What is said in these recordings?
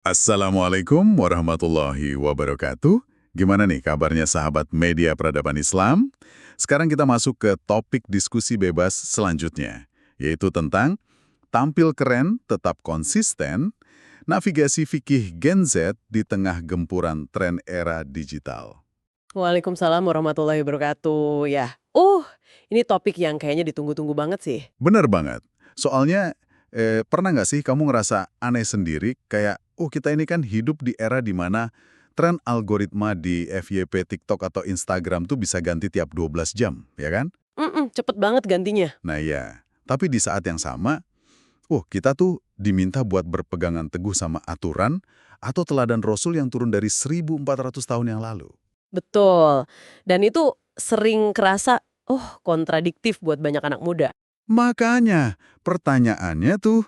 Assalamualaikum warahmatullahi wabarakatuh. Gimana nih kabarnya sahabat media peradaban Islam? Sekarang kita masuk ke topik diskusi bebas selanjutnya, yaitu tentang tampil keren, tetap konsisten, navigasi fikih Gen Z di tengah gempuran tren era digital. Waalaikumsalam warahmatullahi wabarakatuh. Ini topik yang kayaknya ditunggu-tunggu banget sih. Bener banget. Soalnya, pernah nggak sih kamu ngerasa aneh sendiri, kayak, kita ini kan hidup di era di mana tren algoritma di FYP, TikTok, atau Instagram tuh bisa ganti tiap 12 jam, ya kan? Cepet banget gantinya. Nah ya, tapi di saat yang sama, kita tuh diminta buat berpegangan teguh sama aturan atau teladan Rasul yang turun dari 1400 tahun yang lalu. Betul. Dan itu sering kerasa, kontradiktif buat banyak anak muda. Makanya, pertanyaannya tuh,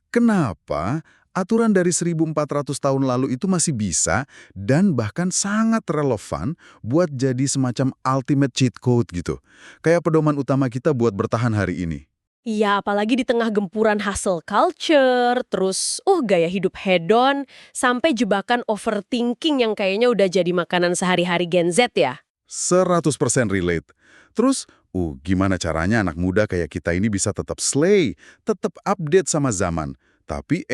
kenapa aturan dari 1400 tahun lalu itu masih bisa dan bahkan sangat relevan buat jadi semacam ultimate cheat code gitu. Kayak pedoman utama kita buat bertahan hari ini. Iya, apalagi di tengah gempuran hustle culture, terus gaya hidup hedon, sampai jebakan overthinking yang kayaknya udah jadi makanan sehari-hari Gen Z ya. 100% relate. Terus, gimana caranya anak muda kayak kita ini bisa tetap slay, tetap update sama zaman. Tapi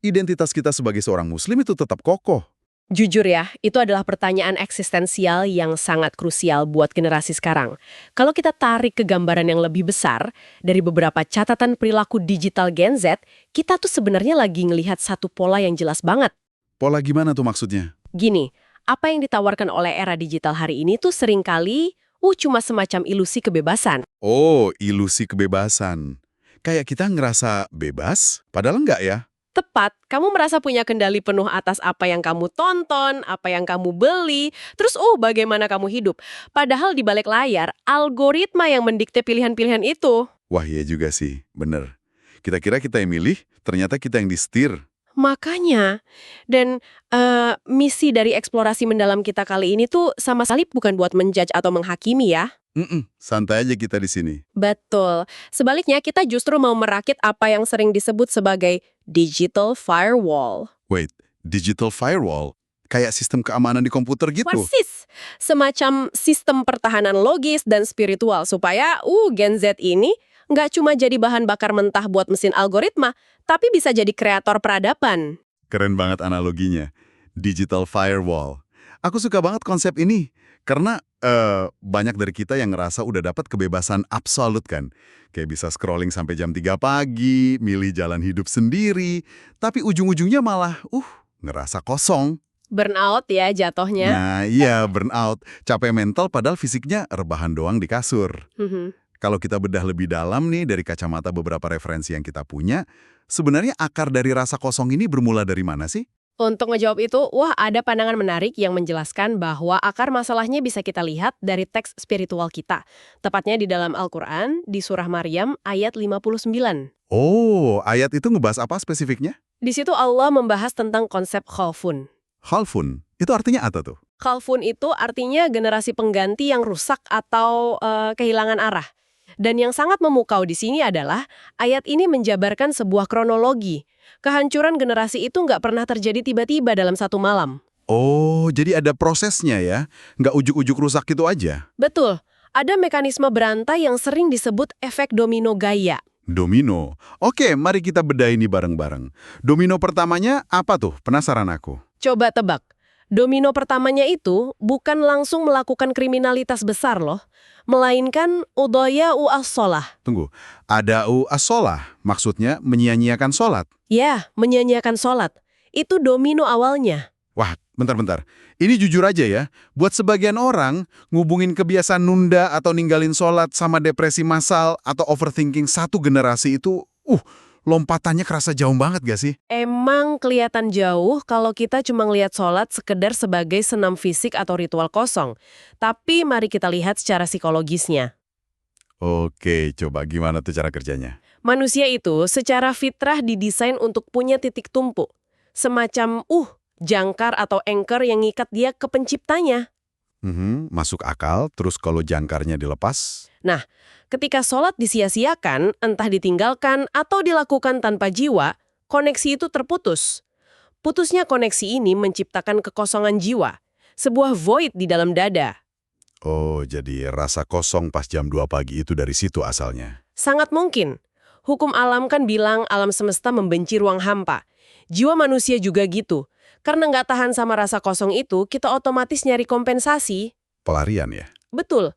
identitas kita sebagai seorang muslim itu tetap kokoh. Jujur ya, itu adalah pertanyaan eksistensial yang sangat krusial buat generasi sekarang. Kalau kita tarik ke gambaran yang lebih besar, dari beberapa catatan perilaku digital Gen Z, kita tuh sebenarnya lagi ngelihat satu pola yang jelas banget. Pola gimana tuh maksudnya? Gini, apa yang ditawarkan oleh era digital hari ini tuh seringkali cuma semacam ilusi kebebasan. Oh, ilusi kebebasan. Kayak kita ngerasa bebas, padahal enggak ya? Tepat, kamu merasa punya kendali penuh atas apa yang kamu tonton, apa yang kamu beli, terus bagaimana kamu hidup. Padahal di balik layar, algoritma yang mendikte pilihan-pilihan itu. Wah, iya juga sih, bener. Kita kira kita yang milih, ternyata kita yang disetir. Makanya, dan misi dari eksplorasi mendalam kita kali ini tuh sama sekali bukan buat menjudge atau menghakimi ya. Santai aja kita di sini. Betul. Sebaliknya, kita justru mau merakit apa yang sering disebut sebagai digital firewall. Wait, digital firewall? Kayak sistem keamanan di komputer gitu? Persis. Semacam sistem pertahanan logis dan spiritual supaya Gen Z ini nggak cuma jadi bahan bakar mentah buat mesin algoritma, tapi bisa jadi kreator peradaban. Keren banget analoginya. Digital firewall. Aku suka banget konsep ini. Karena banyak dari kita yang ngerasa udah dapat kebebasan absolut kan. Kayak bisa scrolling sampai jam 3 pagi, milih jalan hidup sendiri. Tapi ujung-ujungnya malah, ngerasa kosong. Burnout ya jatohnya. Nah iya, burnout. Capek mental padahal fisiknya rebahan doang di kasur. Kalau kita bedah lebih dalam nih dari kacamata beberapa referensi yang kita punya, sebenarnya akar dari rasa kosong ini bermula dari mana sih? Untuk ngejawab itu, ada pandangan menarik yang menjelaskan bahwa akar masalahnya bisa kita lihat dari teks spiritual kita. Tepatnya di dalam Al-Quran, di surah Maryam ayat 59. Oh, ayat itu ngebahas apa spesifiknya? Di situ Allah membahas tentang konsep khalfun. Khalfun, itu artinya apa tuh? Khalfun itu artinya generasi pengganti yang rusak atau kehilangan arah. Dan yang sangat memukau di sini adalah ayat ini menjabarkan sebuah kronologi. Kehancuran generasi itu nggak pernah terjadi tiba-tiba dalam satu malam. Oh, jadi ada prosesnya ya? Nggak ujuk-ujuk rusak gitu aja? Betul, ada mekanisme berantai yang sering disebut efek domino gaya. Domino. Oke, mari kita bedah ini bareng-bareng. Domino pertamanya apa tuh? Penasaran aku. Coba tebak. Domino pertamanya itu bukan langsung melakukan kriminalitas besar loh, melainkan udhaya as-sholah. Tunggu, ada as-sholah, maksudnya menyia-nyiakan sholat. Ya, menyia-nyiakan sholat. Itu domino awalnya. Wah, bentar-bentar. Ini jujur aja ya, buat sebagian orang, ngubungin kebiasaan nunda atau ninggalin sholat sama depresi massal atau overthinking satu generasi itu, lompatannya kerasa jauh banget gak sih? Emang kelihatan jauh kalau kita cuma ngelihat sholat sekedar sebagai senam fisik atau ritual kosong. Tapi mari kita lihat secara psikologisnya. Oke, coba gimana tuh cara kerjanya? Manusia itu secara fitrah didesain untuk punya titik tumpu. Semacam jangkar atau anchor yang ngikat dia ke penciptanya. Masuk akal, terus kalau jangkarnya dilepas? Nah, ketika sholat disia-siakan, entah ditinggalkan atau dilakukan tanpa jiwa, koneksi itu terputus. Putusnya koneksi ini menciptakan kekosongan jiwa, sebuah void di dalam dada. Oh, jadi rasa kosong pas jam 2 pagi itu dari situ asalnya. Sangat mungkin. Hukum alam kan bilang alam semesta membenci ruang hampa. Jiwa manusia juga gitu. Karena nggak tahan sama rasa kosong itu, kita otomatis nyari kompensasi. Pelarian ya? Betul.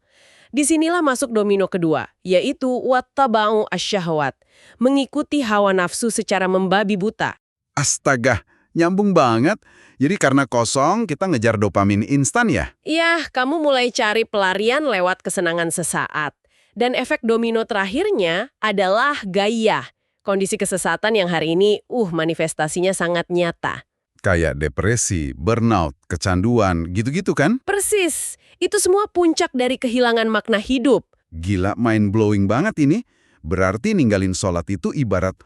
Disinilah masuk domino kedua, yaitu wattaba'u asyahwat, mengikuti hawa nafsu secara membabi buta. Astaga, nyambung banget. Jadi karena kosong, kita ngejar dopamin instan ya? Iya, kamu mulai cari pelarian lewat kesenangan sesaat. Dan efek domino terakhirnya adalah gairah, kondisi kesesatan yang hari ini manifestasinya sangat nyata. Kayak depresi, burnout, kecanduan, gitu-gitu kan? Persis, itu semua puncak dari kehilangan makna hidup. Gila, mind-blowing banget ini. Berarti ninggalin sholat itu ibarat,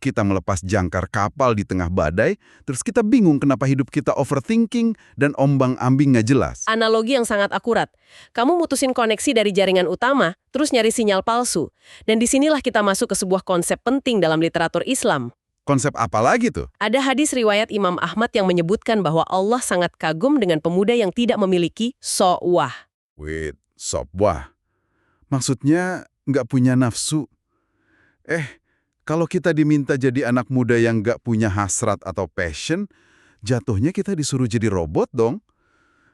kita melepas jangkar kapal di tengah badai, terus kita bingung kenapa hidup kita overthinking dan ombang-ambing nggak jelas. Analogi yang sangat akurat. Kamu mutusin koneksi dari jaringan utama, terus nyari sinyal palsu. Dan disinilah kita masuk ke sebuah konsep penting dalam literatur Islam. Konsep apa lagi tuh? Ada hadis riwayat Imam Ahmad yang menyebutkan bahwa Allah sangat kagum dengan pemuda yang tidak memiliki so'wah. Wait, sobwah. Maksudnya nggak punya nafsu. Kalau kita diminta jadi anak muda yang nggak punya hasrat atau passion, jatuhnya kita disuruh jadi robot dong.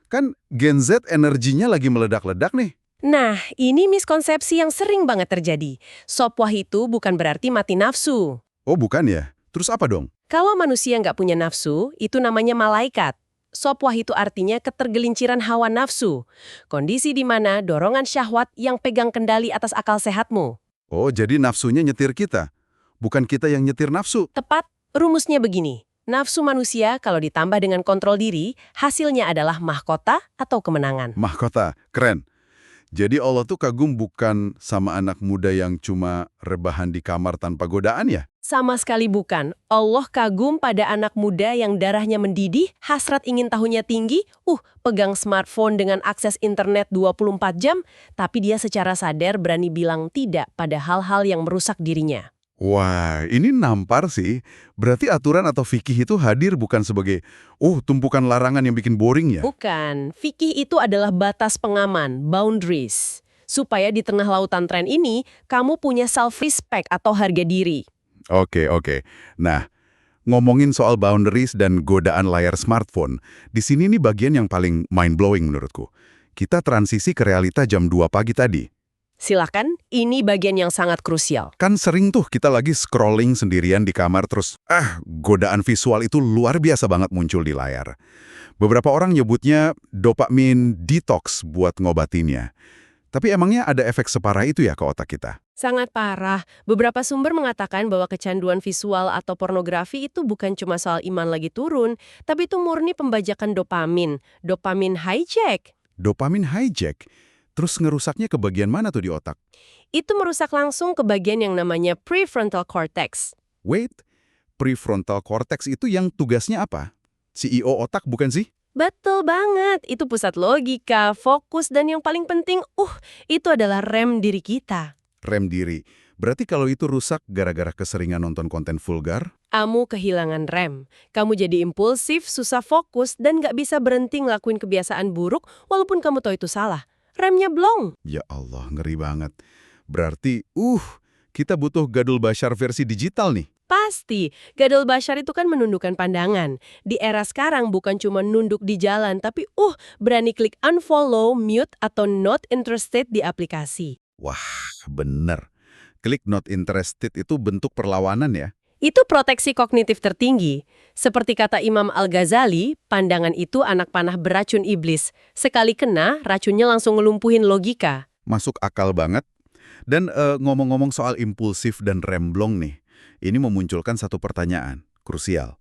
Kan Gen Z energinya lagi meledak-ledak nih. Nah, ini miskonsepsi yang sering banget terjadi. Sopwah itu bukan berarti mati nafsu. Oh bukan ya? Terus apa dong? Kalau manusia nggak punya nafsu, itu namanya malaikat. Sopwah itu artinya ketergelinciran hawa nafsu. Kondisi di mana dorongan syahwat yang pegang kendali atas akal sehatmu. Oh, jadi nafsunya nyetir kita. Bukan kita yang nyetir nafsu. Tepat, rumusnya begini. Nafsu manusia kalau ditambah dengan kontrol diri, hasilnya adalah mahkota atau kemenangan. Mahkota, keren. Jadi Allah tuh kagum bukan sama anak muda yang cuma rebahan di kamar tanpa godaan ya? Sama sekali bukan. Allah kagum pada anak muda yang darahnya mendidih, hasrat ingin tahunya tinggi, pegang smartphone dengan akses internet 24 jam, tapi dia secara sadar berani bilang tidak pada hal-hal yang merusak dirinya. Wah, ini nampar sih. Berarti aturan atau fikih itu hadir bukan sebagai, tumpukan larangan yang bikin boring ya? Bukan. Fikih itu adalah batas pengaman, boundaries. Supaya di tengah lautan tren ini, kamu punya self-respect atau harga diri. Oke. Nah, ngomongin soal boundaries dan godaan layar smartphone, di sini nih bagian yang paling mind-blowing menurutku. Kita transisi ke realita jam 2 pagi tadi. Silakan, ini bagian yang sangat krusial. Kan sering tuh kita lagi scrolling sendirian di kamar terus, godaan visual itu luar biasa banget muncul di layar. Beberapa orang nyebutnya dopamin detox buat ngobatinnya. Tapi emangnya ada efek separah itu ya ke otak kita? Sangat parah. Beberapa sumber mengatakan bahwa kecanduan visual atau pornografi itu bukan cuma soal iman lagi turun, tapi itu murni pembajakan dopamin. Dopamin hijack. Dopamin hijack? Terus ngerusaknya ke bagian mana tuh di otak? Itu merusak langsung ke bagian yang namanya prefrontal cortex. Wait, prefrontal cortex itu yang tugasnya apa? CEO otak bukan sih? Betul banget. Itu pusat logika, fokus, dan yang paling penting, itu adalah rem diri kita. Rem diri. Berarti kalau itu rusak gara-gara keseringan nonton konten vulgar? Kamu kehilangan rem. Kamu jadi impulsif, susah fokus, dan nggak bisa berhenti ngelakuin kebiasaan buruk walaupun kamu tahu itu salah. Remnya blong. Ya Allah, ngeri banget. Berarti, kita butuh Gadul Bashar versi digital nih. Pasti. Gadul Bashar itu kan menundukkan pandangan. Di era sekarang bukan cuma nunduk di jalan, tapi berani klik unfollow, mute, atau not interested di aplikasi. Wah, bener. Klik not interested itu bentuk perlawanan ya? Itu proteksi kognitif tertinggi. Seperti kata Imam Al-Ghazali, pandangan itu anak panah beracun iblis. Sekali kena, racunnya langsung ngelumpuhin logika. Masuk akal banget. Dan ngomong-ngomong soal impulsif dan remblong nih, ini memunculkan satu pertanyaan, krusial.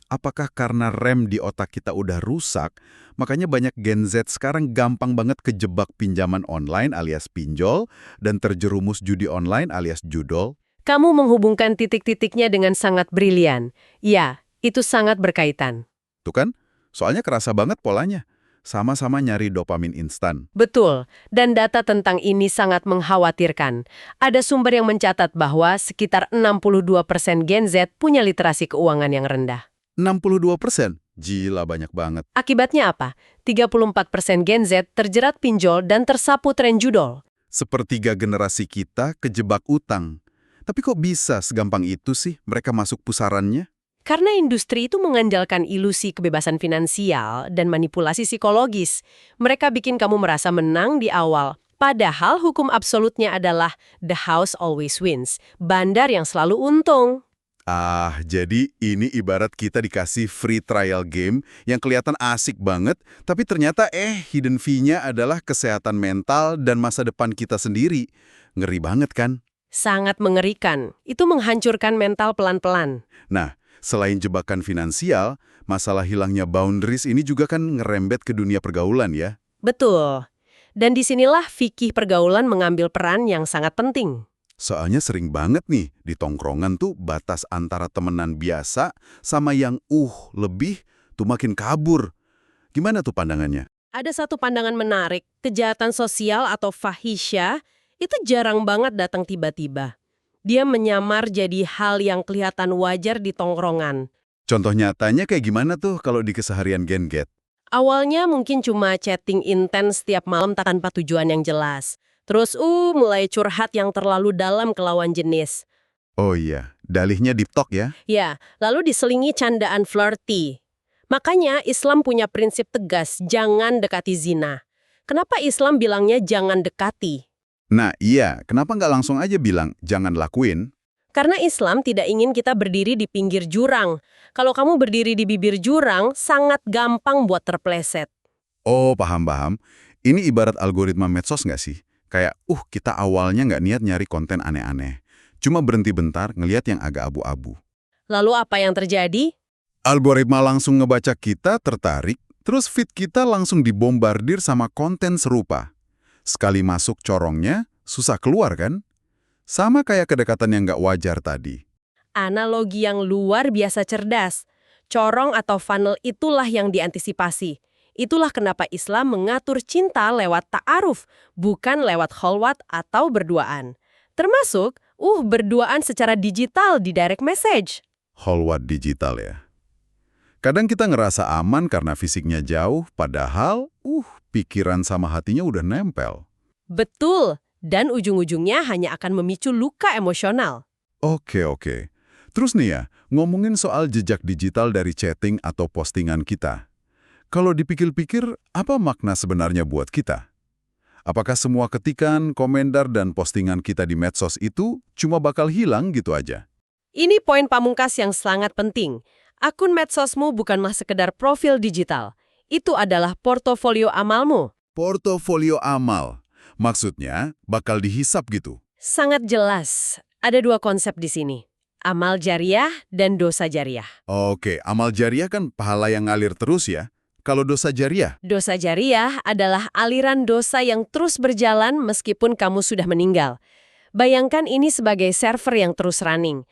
Apakah karena rem di otak kita udah rusak, makanya banyak Gen Z sekarang gampang banget kejebak pinjaman online alias pinjol, dan terjerumus judi online alias judol? Kamu menghubungkan titik-titiknya dengan sangat brilian. Ya, itu sangat berkaitan. Tuh kan? Soalnya kerasa banget polanya. Sama-sama nyari dopamin instan. Betul, dan data tentang ini sangat mengkhawatirkan. Ada sumber yang mencatat bahwa sekitar 62% Gen Z punya literasi keuangan yang rendah. 62%? Gila, banyak banget. Akibatnya apa? 34% Gen Z terjerat pinjol dan tersapu tren judol. Sepertiga generasi kita kejebak utang. Tapi kok bisa segampang itu sih mereka masuk pusarannya? Karena industri itu mengandalkan ilusi kebebasan finansial dan manipulasi psikologis. Mereka bikin kamu merasa menang di awal. Padahal hukum absolutnya adalah the house always wins. Bandar yang selalu untung. Jadi ini ibarat kita dikasih free trial game yang kelihatan asik banget, tapi ternyata hidden fee-nya adalah kesehatan mental dan masa depan kita sendiri. Ngeri banget kan? Sangat mengerikan. Itu menghancurkan mental pelan-pelan. Nah, selain jebakan finansial, masalah hilangnya boundaries ini juga kan ngerembet ke dunia pergaulan ya. Betul. Dan disinilah fikih pergaulan mengambil peran yang sangat penting. Soalnya sering banget nih, di tongkrongan tuh batas antara temenan biasa sama yang lebih tuh makin kabur. Gimana tuh pandangannya? Ada satu pandangan menarik, kejahatan sosial atau fahisya itu jarang banget datang tiba-tiba. Dia menyamar jadi hal yang kelihatan wajar di tongkrongan. Contoh nyatanya kayak gimana tuh kalau di keseharian Gen Z? Awalnya mungkin cuma chatting intens setiap malam tanpa tujuan yang jelas. Terus mulai curhat yang terlalu dalam ke lawan jenis. Oh iya, dalihnya deep talk ya? Ya, lalu diselingi candaan flirty. Makanya Islam punya prinsip tegas, jangan dekati zina. Kenapa Islam bilangnya jangan dekati? Nah iya, kenapa nggak langsung aja bilang jangan lakuin? Karena Islam tidak ingin kita berdiri di pinggir jurang. Kalau kamu berdiri di bibir jurang, sangat gampang buat terpleset. Oh, paham-paham. Ini ibarat algoritma medsos nggak sih? Kayak, kita awalnya nggak niat nyari konten aneh-aneh. Cuma berhenti bentar ngelihat yang agak abu-abu. Lalu apa yang terjadi? Algoritma langsung ngebaca kita, tertarik, terus feed kita langsung dibombardir sama konten serupa. Sekali masuk corongnya, susah keluar kan? Sama kayak kedekatan yang nggak wajar tadi. Analogi yang luar biasa cerdas. Corong atau funnel itulah yang diantisipasi. Itulah kenapa Islam mengatur cinta lewat ta'aruf, bukan lewat kholwat atau berduaan. Termasuk, berduaan secara digital di direct message. Kholwat digital ya. Kadang kita ngerasa aman karena fisiknya jauh, padahal, pikiran sama hatinya udah nempel. Betul, dan ujung-ujungnya hanya akan memicu luka emosional. Oke. Terus nih ya, ngomongin soal jejak digital dari chatting atau postingan kita. Kalau dipikir-pikir, apa makna sebenarnya buat kita? Apakah semua ketikan, komentar, dan postingan kita di medsos itu cuma bakal hilang gitu aja? Ini poin pamungkas yang sangat penting. Akun medsosmu bukanlah sekedar profil digital. Itu adalah portofolio amalmu. Portofolio amal. Maksudnya, bakal dihisap gitu? Sangat jelas. Ada dua konsep di sini. Amal jariah dan dosa jariah. Oke, amal jariah kan pahala yang ngalir terus ya? Kalau dosa jariah? Dosa jariah adalah aliran dosa yang terus berjalan meskipun kamu sudah meninggal. Bayangkan ini sebagai server yang terus running.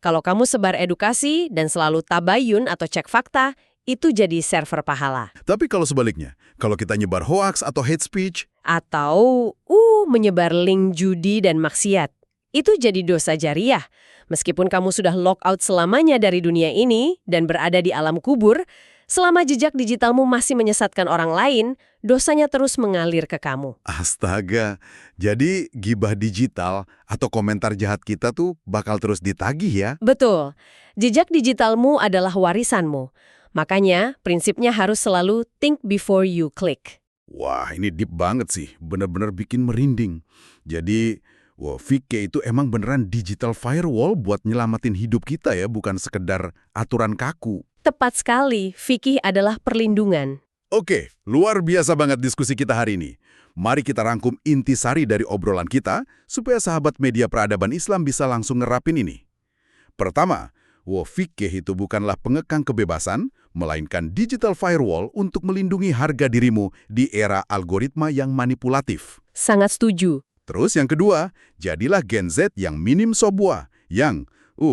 Kalau kamu sebar edukasi dan selalu tabayun atau cek fakta, itu jadi server pahala. Tapi kalau sebaliknya, kalau kita nyebar hoaks atau hate speech? Atau, menyebar link judi dan maksiat. Itu jadi dosa jariah. Meskipun kamu sudah lock out selamanya dari dunia ini dan berada di alam kubur, selama jejak digitalmu masih menyesatkan orang lain, dosanya terus mengalir ke kamu. Astaga, jadi gibah digital atau komentar jahat kita tuh bakal terus ditagih ya? Betul. Jejak digitalmu adalah warisanmu. Makanya, prinsipnya harus selalu think before you click. Wah, ini deep banget sih. Bener-bener bikin merinding. Jadi, VK itu emang beneran digital firewall buat nyelamatin hidup kita ya, bukan sekedar aturan kaku. Tepat sekali, fikih adalah perlindungan. Oke, luar biasa banget diskusi kita hari ini. Mari kita rangkum intisari dari obrolan kita, supaya sahabat media peradaban Islam bisa langsung ngerapin ini. Pertama, fikih itu bukanlah pengekang kebebasan, melainkan digital firewall untuk melindungi harga dirimu di era algoritma yang manipulatif. Sangat setuju. Terus yang kedua, jadilah Gen Z yang minim sobua, yang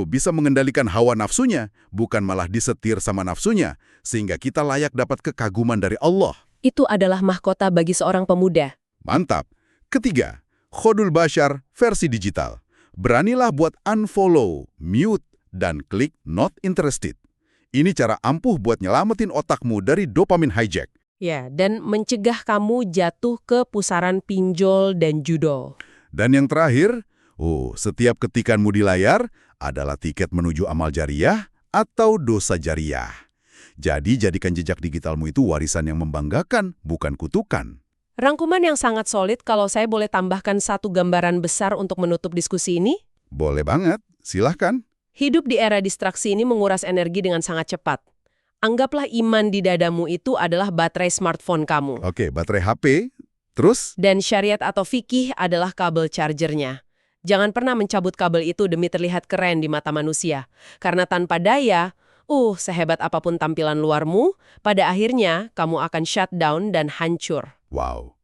bisa mengendalikan hawa nafsunya, bukan malah disetir sama nafsunya, sehingga kita layak dapat kekaguman dari Allah. Itu adalah mahkota bagi seorang pemuda. Mantap. Ketiga, Khodul Bashar versi digital. Beranilah buat unfollow, mute, dan klik not interested. Ini cara ampuh buat nyelamatin otakmu dari dopamine hijack. Ya, dan mencegah kamu jatuh ke pusaran pinjol dan judol. Dan yang terakhir, setiap ketikanmu di layar adalah tiket menuju amal jariah atau dosa jariah. Jadi jadikan jejak digitalmu itu warisan yang membanggakan, bukan kutukan. Rangkuman yang sangat solid kalau saya boleh tambahkan satu gambaran besar untuk menutup diskusi ini. Boleh banget, silahkan. Hidup di era distraksi ini menguras energi dengan sangat cepat. Anggaplah iman di dadamu itu adalah baterai smartphone kamu. Oke, baterai HP, terus? Dan syariat atau fikih adalah kabel chargernya. Jangan pernah mencabut kabel itu demi terlihat keren di mata manusia. Karena tanpa daya, sehebat apapun tampilan luarmu, pada akhirnya kamu akan shutdown dan hancur. Wow,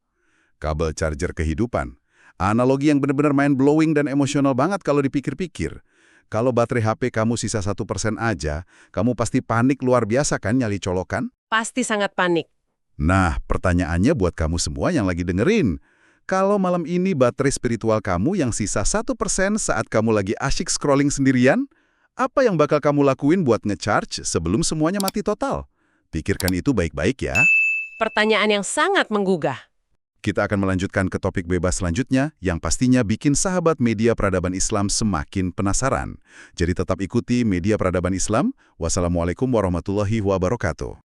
kabel charger kehidupan. Analogi yang benar-benar mind-blowing dan emosional banget kalau dipikir-pikir. Kalau baterai HP kamu sisa 1% aja, kamu pasti panik luar biasa kan nyali colokan? Pasti sangat panik. Nah, pertanyaannya buat kamu semua yang lagi dengerin. Kalau malam ini baterai spiritual kamu yang sisa 1% saat kamu lagi asyik scrolling sendirian, apa yang bakal kamu lakuin buat nge-charge sebelum semuanya mati total? Pikirkan itu baik-baik ya. Pertanyaan yang sangat menggugah. Kita akan melanjutkan ke topik bebas selanjutnya yang pastinya bikin sahabat media peradaban Islam semakin penasaran. Jadi tetap ikuti Media Peradaban Islam. Wassalamualaikum warahmatullahi wabarakatuh.